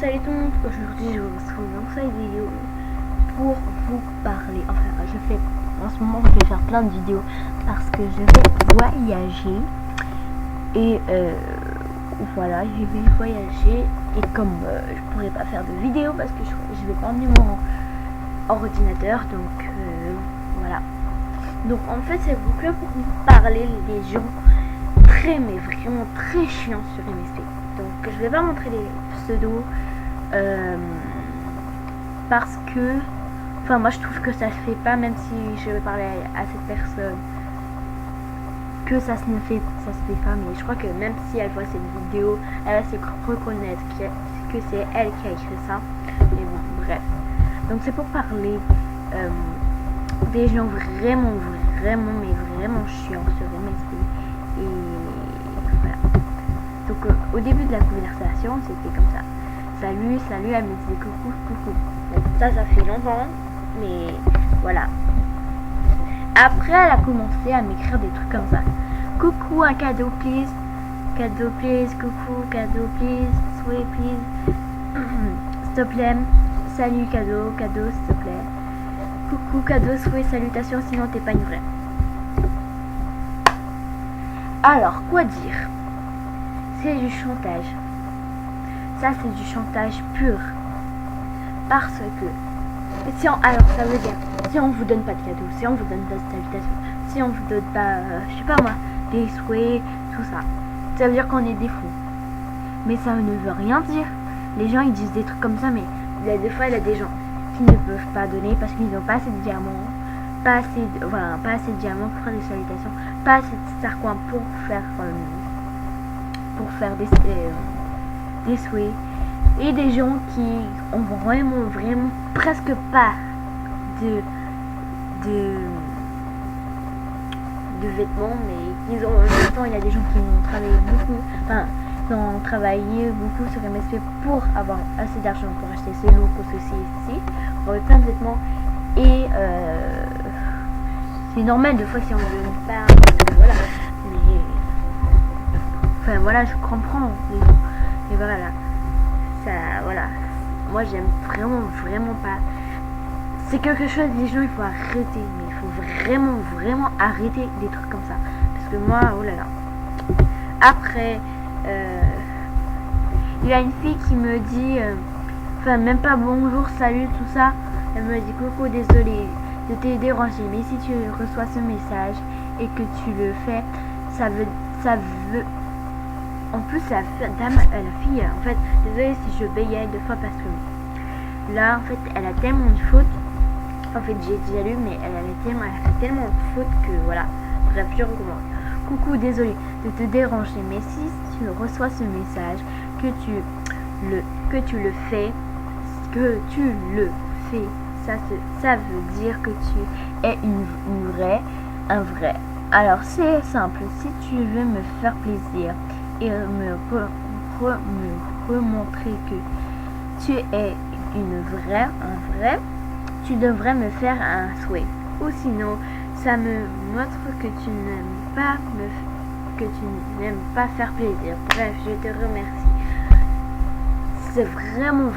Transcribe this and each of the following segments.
Salut tout le monde, aujourd'hui je vous retrouve dans cette vidéo pour vous parler, en ce moment je vais faire plein de vidéos parce que je vais voyager et voilà, je vais voyager et comme je pourrais pas faire de vidéo parce que je vais pas emmener mon ordinateur, donc voilà. Donc en fait c'est que pour vous parler des gens très mais vraiment très chiants sur MSP. Donc je vais pas montrer les pseudos parce que moi je trouve que ça se fait pas, même si je vais parler à cette personne que ça se fait pas, mais je crois que même si elle voit cette vidéo elle va se reconnaître que c'est elle qui a écrit ça. Mais bon, bref, donc c'est pour parler des gens vraiment chiants sur MSP. Et voilà, donc au début de la conversation c'était comme ça: salut, elle me disait coucou. Bon, ça fait longtemps, mais voilà. Après elle a commencé à m'écrire des trucs comme ça: coucou, un cadeau please, coucou, cadeau please, sweet please, s'il te plaît, salut, cadeau s'il te plaît, coucou, cadeau, sweet, salutations, sinon t'es pas une vraie. Alors, quoi dire? C'est du chantage. Ça, c'est du chantage pur. Parce que alors, ça veut dire, si on vous donne pas de cadeau, si on vous donne pas de salutations, si on vous donne pas, je sais pas moi, des souhaits, tout ça, ça veut dire qu'on est des fous. Mais ça ne veut rien dire. Les gens, ils disent des trucs comme ça, mais des fois, il y a des gens qui ne peuvent pas donner parce qu'ils n'ont pas assez de diamants. Pas assez de diamants pour faire des salutations, pas assez de sarcoins pour faire des souhaits, et des gens qui ont vraiment presque pas de vêtements, mais ils ont, en même temps il y a des gens qui ont travaillé beaucoup sur MSP pour avoir assez d'argent pour acheter ce look ou ceci, pour avoir plein de vêtements. Et c'est normal de fois si on ne donne pas, voilà, mais voilà, je comprends les gens, mais voilà, ça, voilà, moi j'aime vraiment pas. C'est quelque chose, les gens, il faut arrêter, mais il faut vraiment arrêter des trucs comme ça, parce que moi, oh là là. Après il y a une fille qui me dit même pas bonjour, salut, tout ça. Elle me dit coucou, désolé de te déranger, mais si tu reçois ce message et que tu le fais, ça veut en plus la fille, en fait, désolé si je bégayais deux fois parce que là en fait elle a tellement de fautes, en fait j'ai déjà lu, mais elle a fait tellement de fautes que voilà, bref, je recommence. Coucou, désolé de te déranger, mais si tu reçois ce message, que tu le fais, ça veut dire que tu es un vrai. Alors c'est simple, si tu veux me faire plaisir et me remontrer que tu es un vrai, tu devrais me faire un souhait. Ou sinon, ça me montre que tu n'aimes pas faire plaisir. Bref, je te remercie. C'est vraiment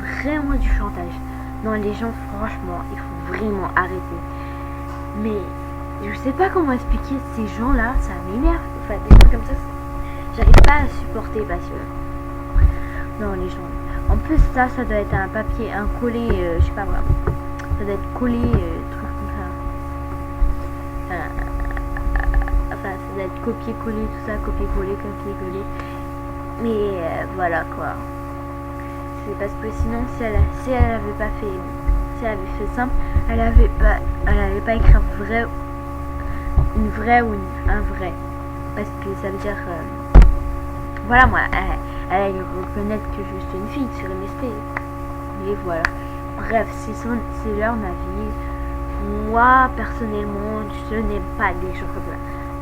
du chantage. Non, les gens, franchement, il faut vraiment arrêter. Mais je sais pas comment expliquer ces gens-là, ça m'énerve. Enfin, des trucs comme ça, j'arrive pas à supporter parce que non, les gens. En plus, ça doit être un papier, un collé, je sais pas moi. Ça doit être collé, truc comme ça. Ça doit être copier-coller, tout ça, copier-coller. Mais voilà quoi. C'est parce que sinon, si elle avait fait simple, elle avait pas écrit une vraie ou un vrai, parce que ça veut dire voilà, moi elle allait reconnaître que je suis une fille sur MSP, mais voilà, bref, c'est leur avis. Moi personnellement, je n'aime pas des gens comme ça,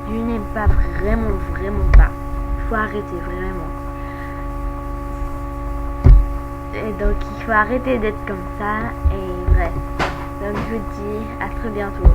je n'aime pas vraiment pas. Il faut arrêter vraiment. Et donc il faut arrêter d'être comme ça, et bref, donc je vous dis à très bientôt.